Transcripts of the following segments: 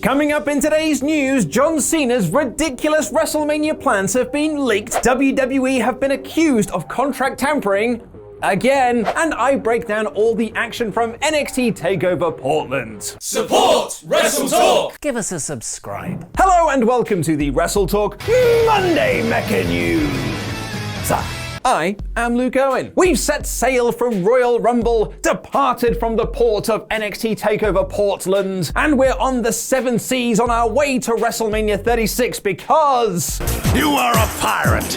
Coming up in today's news, John Cena's ridiculous WrestleMania plans have been leaked, WWE have been accused of contract tampering again, and I break down all the action from NXT Takeover Portland. Support WrestleTalk! Give us a subscribe. Hello and welcome to the WrestleTalk Monday Mecha News. I am Luke Owen. We've set sail from Royal Rumble, departed from the port of NXT Takeover Portland, and we're on the 7 seas on our way to WrestleMania 36 because... You are a pirate!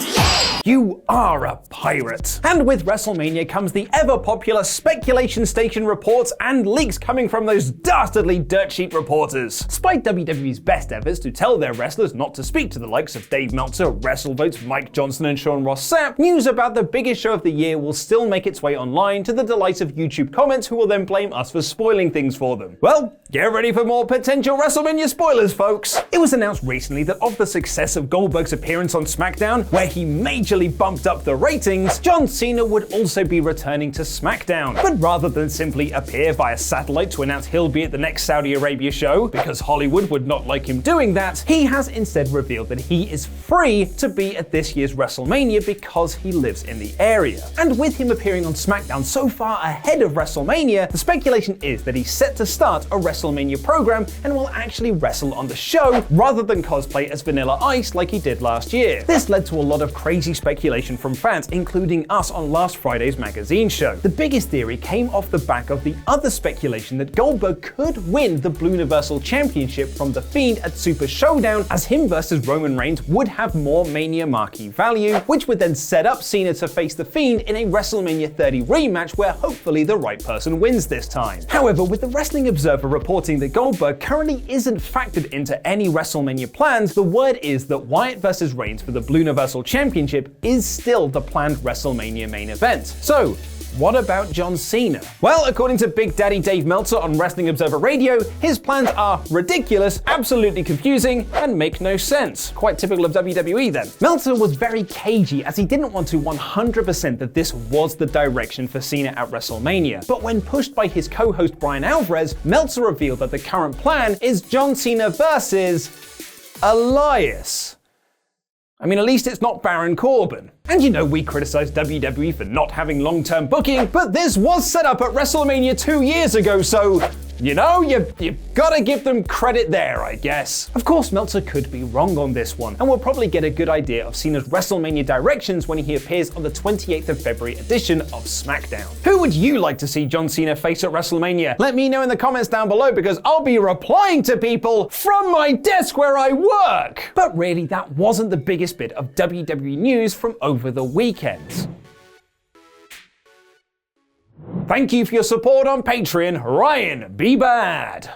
You are a pirate. And with WrestleMania comes the ever-popular speculation station reports and leaks coming from those dastardly dirt sheet reporters. Despite WWE's best efforts to tell their wrestlers not to speak to the likes of Dave Meltzer, WrestleVotes, Mike Johnson, and Sean Ross Sapp, news about the biggest show of the year will still make its way online to the delight of YouTube comments who will then blame us for spoiling things for them. Well, get ready for more potential WrestleMania spoilers, folks. It was announced recently that of the success of Goldberg's appearance on SmackDown, where he majorly bumped up the ratings, John Cena would also be returning to SmackDown. But rather than simply appear via satellite to announce he'll be at the next Saudi Arabia show, because Hollywood would not like him doing that, he has instead revealed that he is free to be at this year's WrestleMania because he lives in the area. And with him appearing on SmackDown so far ahead of WrestleMania, the speculation is that he's set to start a WrestleMania program and will actually wrestle on the show rather than cosplay as Vanilla Ice like he did last year. This led to a lot of crazy speculation from fans, including us on last Friday's magazine show. The biggest theory came off the back of the other speculation that Goldberg could win the Blue Universal Championship from The Fiend at Super Showdown, as him versus Roman Reigns would have more Mania marquee value, which would then set up Cena to face The Fiend in a WrestleMania 30 rematch where hopefully the right person wins this time. However, with the Wrestling Observer reporting that Goldberg currently isn't factored into any WrestleMania plans, the word is that Wyatt versus Reigns for the Blue Universal Championship is still the planned WrestleMania main event. So, what about John Cena? Well, according to Big Daddy Dave Meltzer on Wrestling Observer Radio, his plans are ridiculous, absolutely confusing, and make no sense. Quite typical of WWE then. Meltzer was very cagey as he didn't want to 100% that this was the direction for Cena at WrestleMania. But when pushed by his co-host Brian Alvarez, Meltzer revealed that the current plan is John Cena versus Elias. I mean, at least it's not Baron Corbin. And you know, we criticized WWE for not having long-term booking, but this was set up at WrestleMania 2 years ago, so, you know, you gotta give them credit there, I guess. Of course, Meltzer could be wrong on this one, and we'll probably get a good idea of Cena's WrestleMania directions when he appears on the 28th of February edition of SmackDown. Who would you like to see John Cena face at WrestleMania? Let me know in the comments down below because I'll be replying to people from my desk where I work. But really, that wasn't the biggest bit of WWE news from over the weekend. Thank you for your support on Patreon, Ryan Be Bad.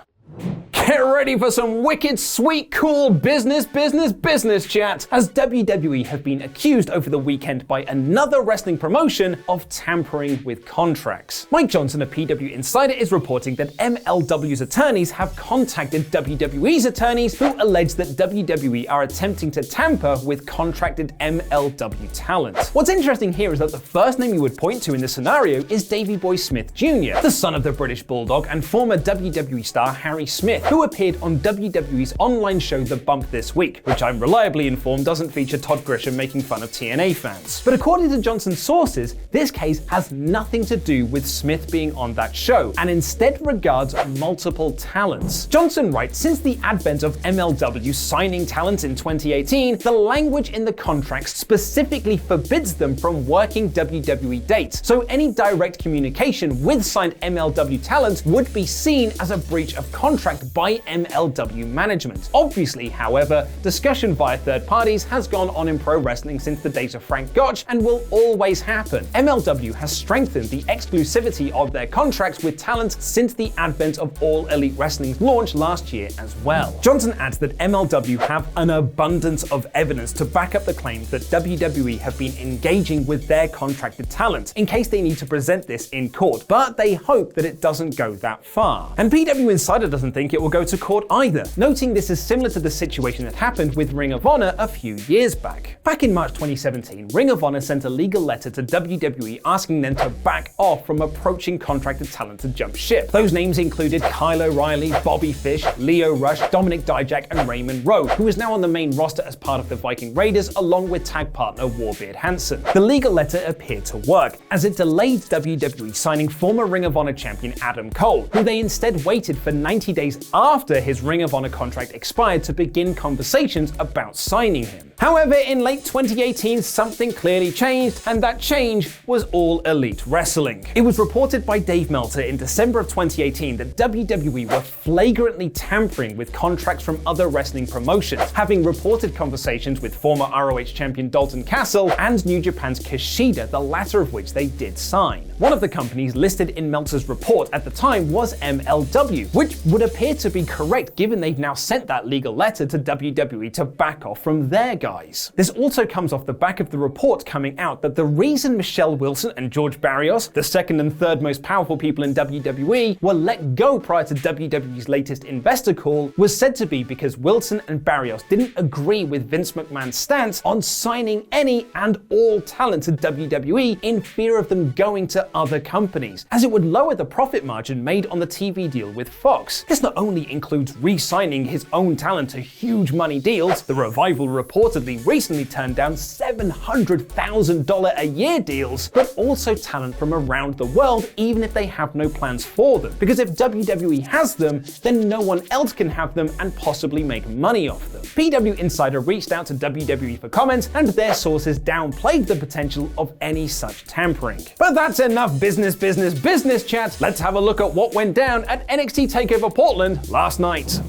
Get ready for some wicked, sweet, cool business chat, as WWE have been accused over the weekend by another wrestling promotion of tampering with contracts. Mike Johnson, a PW insider, is reporting that MLW's attorneys have contacted WWE's attorneys who allege that WWE are attempting to tamper with contracted MLW talent. What's interesting here is that the first name you would point to in this scenario is Davey Boy Smith Jr., the son of the British Bulldog and former WWE star Harry Smith, who appeared on WWE's online show The Bump this week, which I'm reliably informed doesn't feature Todd Grisham making fun of TNA fans. But according to Johnson's sources, this case has nothing to do with Smith being on that show, and instead regards multiple talents. Johnson writes, since the advent of MLW signing talent in 2018, the language in the contracts specifically forbids them from working WWE dates, so any direct communication with signed MLW talent would be seen as a breach of contract by MLW management. Obviously, however, discussion via third parties has gone on in pro wrestling since the days of Frank Gotch and will always happen. MLW has strengthened the exclusivity of their contracts with talent since the advent of All Elite Wrestling's launch last year as well. Johnson adds that MLW have an abundance of evidence to back up the claims that WWE have been engaging with their contracted talent in case they need to present this in court, but they hope that it doesn't go that far. And PW Insider doesn't think it will go to court either, noting this is similar to the situation that happened with Ring of Honor a few years back. Back in March 2017, Ring of Honor sent a legal letter to WWE asking them to back off from approaching contracted talent to jump ship. Those names included Kyle O'Reilly, Bobby Fish, Lio Rush, Dominic Dijak, and Raymond Rowe, who is now on the main roster as part of the Viking Raiders along with tag partner Warbeard Hansen. The legal letter appeared to work, as it delayed WWE signing former Ring of Honor champion Adam Cole, who they instead waited for 90 days after his Ring of Honor contract expired to begin conversations about signing him. However, in late 2018, something clearly changed, and that change was All Elite Wrestling. It was reported by Dave Meltzer in December of 2018 that WWE were flagrantly tampering with contracts from other wrestling promotions, having reported conversations with former ROH champion Dalton Castle and New Japan's Kushida, the latter of which they did sign. One of the companies listed in Meltzer's report at the time was MLW, which would appear to be correct given they've now sent that legal letter to WWE to back off from their guys. This also comes off the back of the report coming out that the reason Michelle Wilson and George Barrios, the second and third most powerful people in WWE, were let go prior to WWE's latest investor call was said to be because Wilson and Barrios didn't agree with Vince McMahon's stance on signing any and all talent to WWE in fear of them going to other companies, as it would lower the profit margin made on the TV deal with Fox. This not only includes re-signing his own talent to huge money deals, the Revival reportedly recently turned down $700,000 a year deals, but also talent from around the world even if they have no plans for them. Because if WWE has them, then no one else can have them and possibly make money off them. PW Insider reached out to WWE for comment, and their sources downplayed the potential of any such tampering. But that's enough business chat. Let's have a look at what went down at NXT TakeOver Portland last night.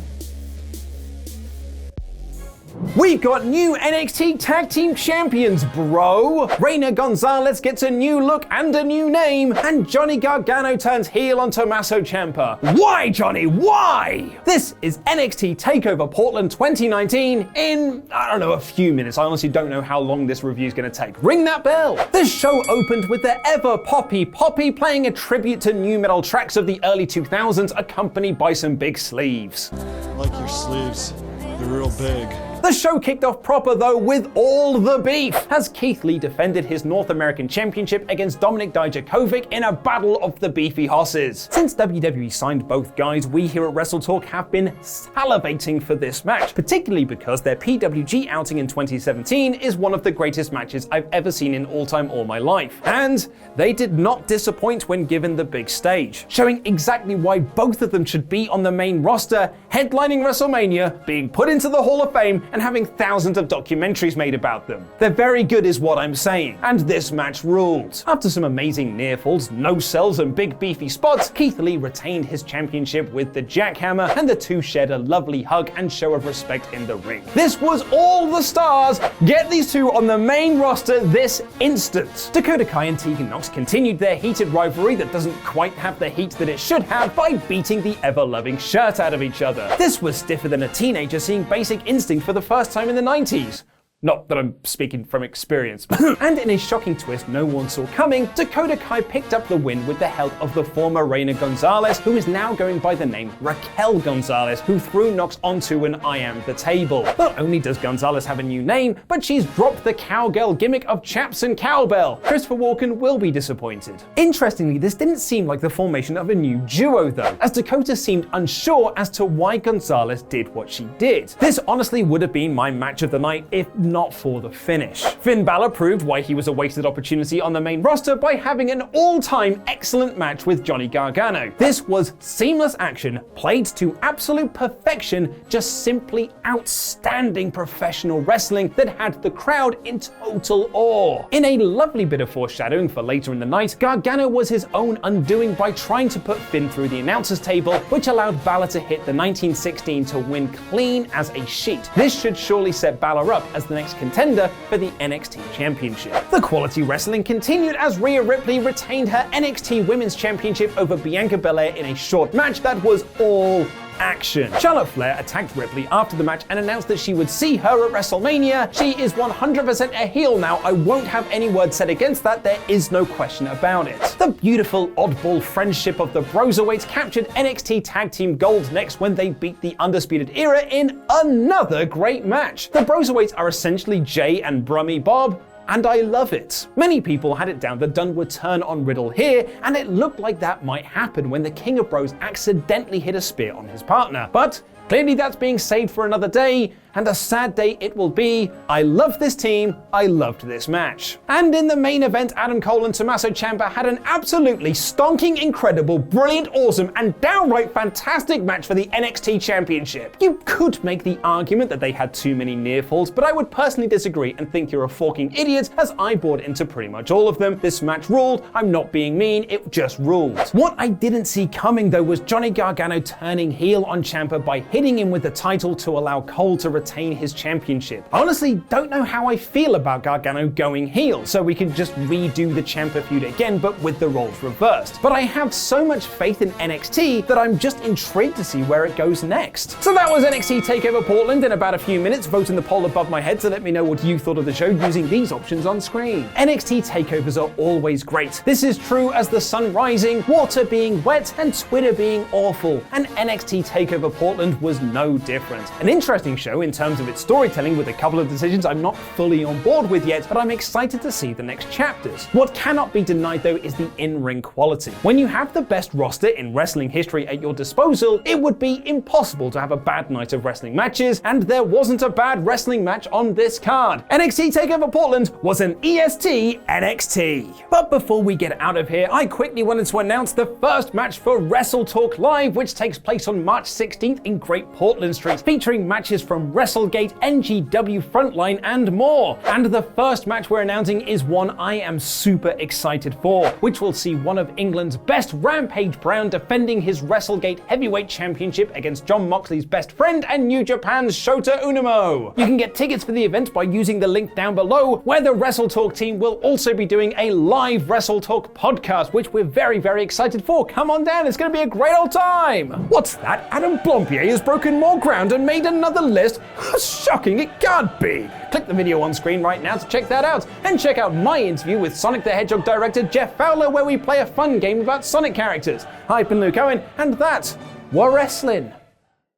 We've got new NXT Tag Team Champions, bro! Reina Gonzalez gets a new look and a new name, and Johnny Gargano turns heel on Tommaso Ciampa. Why, Johnny? Why? This is NXT TakeOver Portland 2019 in, I don't know, a few minutes. I honestly don't know how long this review is going to take. Ring that bell! The show opened with the ever Poppy playing a tribute to nu metal tracks of the early 2000s, accompanied by some big sleeves. I like your sleeves. They're real big. The show kicked off proper though with all the beef, as Keith Lee defended his North American Championship against Dominik Dijakovic in a battle of the beefy hosses. Since WWE signed both guys, we here at WrestleTalk have been salivating for this match, particularly because their PWG outing in 2017 is one of the greatest matches I've ever seen in all my life. And they did not disappoint when given the big stage, showing exactly why both of them should be on the main roster, headlining WrestleMania, being put into the Hall of Fame, and having thousands of documentaries made about them. They're very good is what I'm saying, and this match ruled. After some amazing near falls, no sells, and big beefy spots, Keith Lee retained his championship with the jackhammer, and the two shared a lovely hug and show of respect in the ring. This was all the stars. Get these two on the main roster this instant. Dakota Kai and Tegan Nox continued their heated rivalry that doesn't quite have the heat that it should have by beating the ever-loving shirt out of each other. This was stiffer than a teenager seeing Basic Instinct for the first time in the 90s. Not that I'm speaking from experience. And in a shocking twist no one saw coming, Dakota Kai picked up the win with the help of the former Reina Gonzalez, who is now going by the name Raquel Gonzalez, who threw Nox onto an I Am the Table. Not only does Gonzalez have a new name, but she's dropped the cowgirl gimmick of chaps and cowbell. Christopher Walken will be disappointed. Interestingly, this didn't seem like the formation of a new duo though, as Dakota seemed unsure as to why Gonzalez did what she did. This honestly would have been my match of the night if not for the finish. Finn Balor proved why he was a wasted opportunity on the main roster by having an all-time excellent match with Johnny Gargano. This was seamless action, played to absolute perfection, just simply outstanding professional wrestling that had the crowd in total awe. In a lovely bit of foreshadowing for later in the night, Gargano was his own undoing by trying to put Finn through the announcer's table, which allowed Balor to hit the 1916 to win clean as a sheet. This should surely set Balor up as the next contender for the NXT Championship. The quality wrestling continued as Rhea Ripley retained her NXT Women's Championship over Bianca Belair in a short match that was all action. Charlotte Flair attacked Ripley after the match and announced that she would see her at WrestleMania. She is 100% a heel now. I won't have any word said against that. There is no question about it. The beautiful oddball friendship of the Broserweights captured NXT Tag Team Gold next when they beat the Undisputed Era in another great match. The Broserweights are essentially Jay and Brummy Bob, and I love it. Many people had it down that Dunn would turn on Riddle here, and it looked like that might happen when the King of Bros accidentally hit a spear on his partner. But clearly that's being saved for another day, and a sad day it will be. I love this team, I loved this match. And in the main event, Adam Cole and Tommaso Ciampa had an absolutely stonking, incredible, brilliant, awesome, and downright fantastic match for the NXT Championship. You could make the argument that they had too many near falls, but I would personally disagree and think you're a forking idiot, as I bought into pretty much all of them. This match ruled. I'm not being mean, it just ruled. What I didn't see coming though was Johnny Gargano turning heel on Ciampa by hitting him with the title to allow Cole to retain his championship. I honestly don't know how I feel about Gargano going heel, so we could just redo the Ciampa feud again, but with the roles reversed. But I have so much faith in NXT that I'm just intrigued to see where it goes next. So that was NXT TakeOver Portland. In about a few minutes, vote in the poll above my head to let me know what you thought of the show using these options on screen. NXT takeovers are always great. This is true as the sun rising, water being wet, and Twitter being awful. And NXT TakeOver Portland was no different. An interesting show in terms of its storytelling, with a couple of decisions I'm not fully on board with yet, but I'm excited to see the next chapters. What cannot be denied though is the in-ring quality. When you have the best roster in wrestling history at your disposal, it would be impossible to have a bad night of wrestling matches, and there wasn't a bad wrestling match on this card. NXT TakeOver Portland was an EST NXT. But before we get out of here, I quickly wanted to announce the first match for WrestleTalk Live, which takes place on March 16th in Great Portland Street, featuring matches from WrestleGate, NGW Frontline, and more. And the first match we're announcing is one I am super excited for, which will see one of England's best, Rampage Brown, defending his WrestleGate Heavyweight Championship against Jon Moxley's best friend and New Japan's Shota Umino. You can get tickets for the event by using the link down below, where the WrestleTalk team will also be doing a live WrestleTalk podcast, which we're very, very excited for. Come on down, it's going to be a great old time. What's that? Adam Blompier has broken more ground and made another list? Shocking, it can't be. Click the video on screen right now to check that out, and check out my interview with Sonic the Hedgehog director Jeff Fowler, where we play a fun game about Sonic characters. I've been Luke Owen, and that were wrestling.